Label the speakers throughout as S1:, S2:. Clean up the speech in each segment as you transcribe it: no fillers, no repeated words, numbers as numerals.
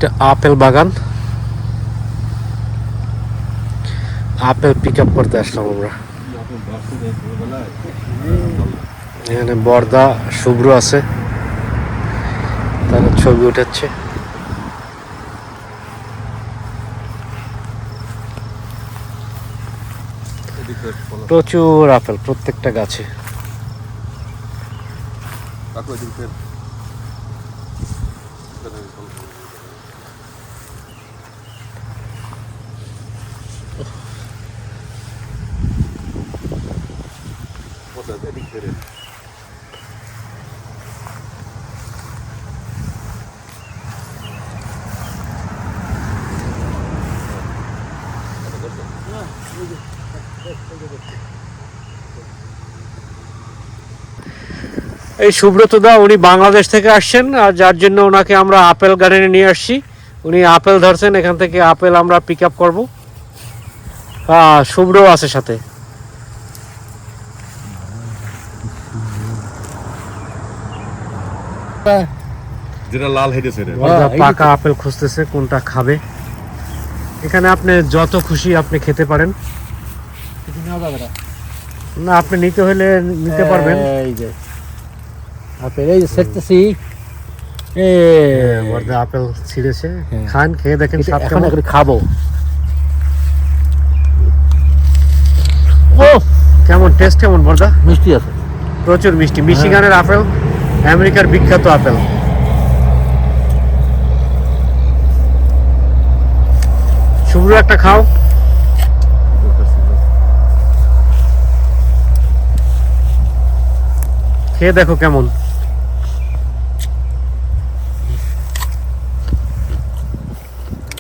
S1: একটা আপেল বাগান, apple pick up করতে আসলাম আমরা। এখানে বর্দা শুভ্র আছে, তারা ছবি উঠাচ্ছে। প্রচুর আপেল প্রত্যেকটা গাছে। এই সুব্রত দা উনি বাংলাদেশ থেকে আসছেন, আর যার জন্য ওনাকে আমরা আপেল গার্ডেনে নিয়ে আসছি। উনি আপেল ধরছেন, এখান থেকে আপেল আমরা পিক আপ করবো। শুভ্র আছে সাথে।
S2: যেটা লাল হেঁটেছে
S1: পাকা আপেল খুঁজতেছে কোনটা খাবে। এখানে আপনি যত খুশি আপনি খেতে পারেন, না আপনি নিতে হলে নিতে পারবেন।
S3: এই যে আপেল, এই যে দেখতেছি
S1: বর্দা আপেল ছিঁড়েছে, খান, খেয়ে দেখেন স্বাদ
S3: এখন
S1: কেমন।
S3: খাবো।
S1: ও কেমন টেস্ট, কেমন বর্দা?
S3: মিষ্টি আছে,
S1: প্রচুর মিষ্টি। মিশিগানের আপেল, আমেরিকার বিখ্যাত আপেল। শুভ্র একটা খাও। খেয়ে দেখো কেমন।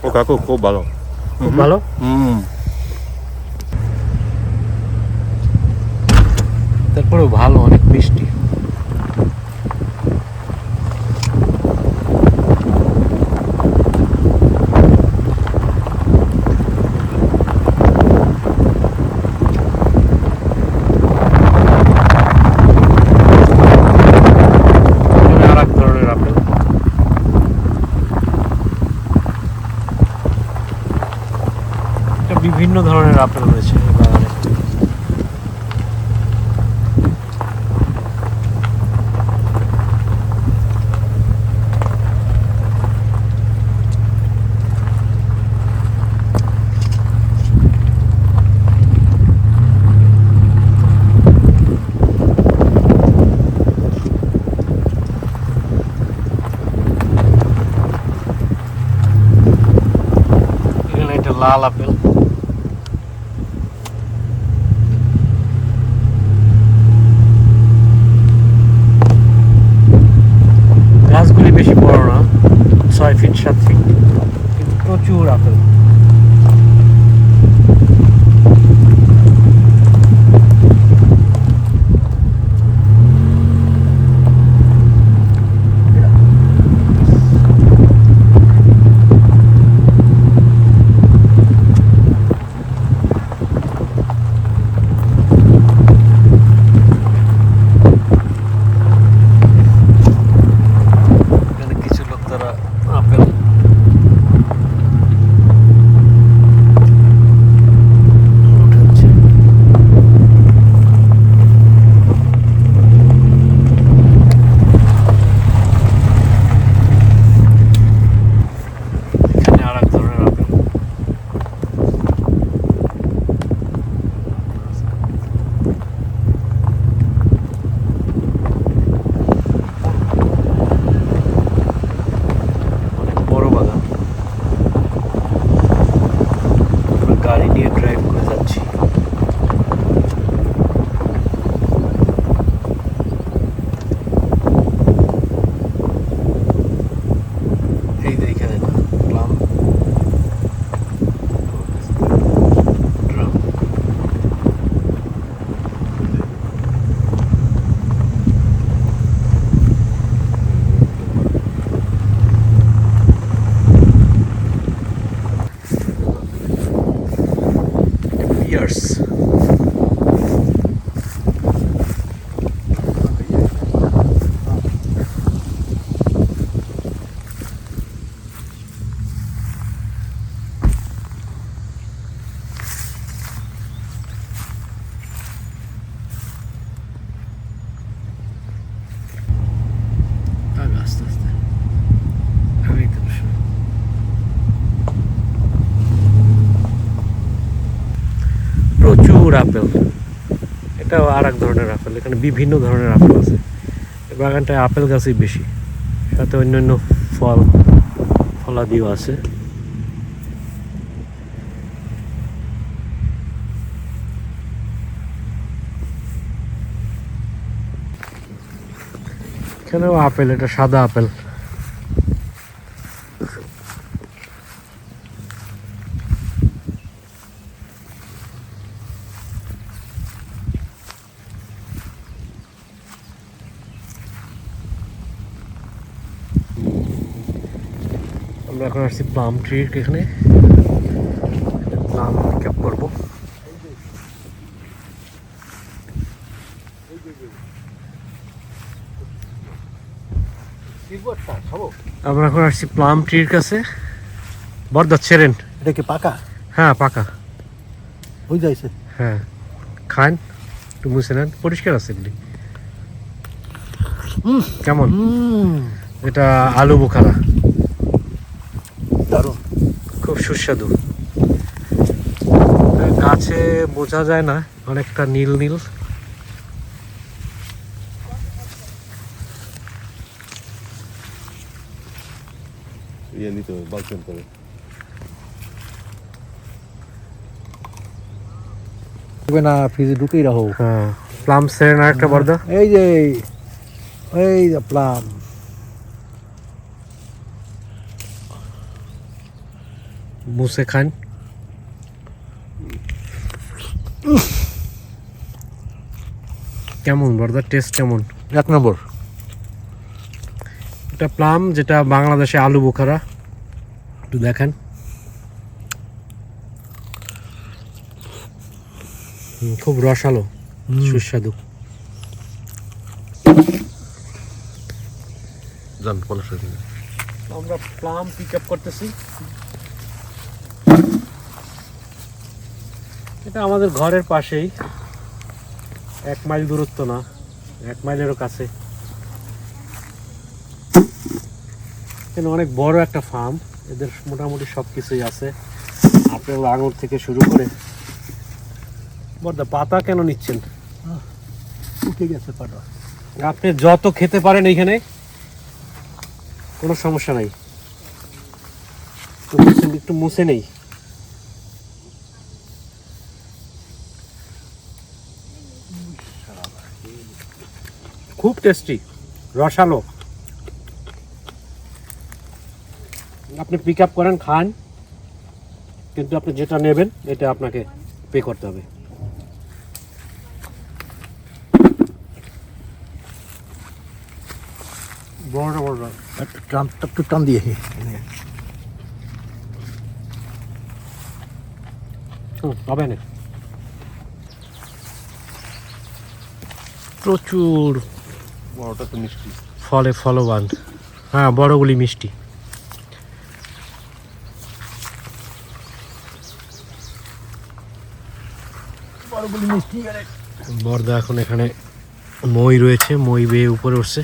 S2: ও কাকু খুব ভালো,
S1: খুব ভালো। তারপরেও ভালো, অনেক মিষ্টি। আরেক ধরনের আপেল। বিভিন্ন ধরনের আপেল রয়েছে এই বাগানে। এখানে একটা লাল আপেল। গাছগুলি বেশি বড় না, 6 ফিট 7 ফিট, কিন্তু প্রচুর আপেল। এখানে কিছু লোক তারা আপেল প্রচুর আপেল। এটাও আর এক ধরনের আপেল, এখানে বিভিন্ন ধরনের আপেল আছে। এই বাগানটায় আপেল গাছই বেশি, সাথে অন্যান্য ফলাদিও আছে। এখানেও আপেল, এটা সাদা আপেল। আমরা এখন আসছি প্লাম ট্রির এখানে, প্লাম ক্যাপ করবো। আমরা এখন আসছি প্লাম ট্রির কাছে। বরদা ছেড়েন।
S3: এটা কি পাকা?
S1: হ্যাঁ পাকা।
S3: ওই যাইছে।
S1: হ্যাঁ খান, একটু মুছে নেন, পরিষ্কার আছে এগুলি। কেমন? এটা আলু বোখারা,
S3: দারুণ।
S1: খুব সুস্বাদু। গাছে বোঝা যায় না, অনেকটা নীল নীল।
S2: ইয়ে নিতে হবে, বালচন করে।
S3: না ফ্রিজে ঢুকেই রাখো।
S1: হ্যাঁ প্লাম ছেড়েন আর একটা বরদা।
S3: এই যে প্লাম।
S1: মুছে খান। কেমন বরদা, টেস্ট কেমন?
S3: 1 নম্বর।
S1: এটা প্লাম, যেটা বাংলাদেশে আলু বোখারা। একটু দেখেন। খুব রসালো, সুস্বাদু।
S2: জান 50 টাকা।
S1: আমরা প্লাম পিক আপ করতেছি। এটা আমাদের ঘরের পাশেই, 1 মাইল দূরত্ব না, 1 মাইলেরও কাছে। এখানে অনেক বড় একটা ফার্ম, এদের মোটামুটি সব কিছুই আছে, আপেল আঙুর থেকে শুরু করে। বড়দা পাতা কেন নিচ্ছেন?
S3: উঠে গেছে পাটা।
S1: আপনি যত খেতে পারেন এইখানে, কোনো সমস্যা নাই। একটু মুছে নেই। খুব টেস্টি, রসালো। আপনি পিক আপ করেন, খান, কিন্তু আপনি যেটা নেবেন এটা আপনাকে পে করতে হবে। বড়টা বড়
S3: একটু টান দিয়ে।
S1: হবে না। প্রচুর
S2: বড়টা তো মিষ্টি।
S1: ফলে ফলবান। হ্যাঁ বড়গুলি মিষ্টি।
S3: বড়গুলি মিষ্টি।
S1: বরদা এখন এখানে মই রয়েছে, মই বেয়ে উপরে উঠছে।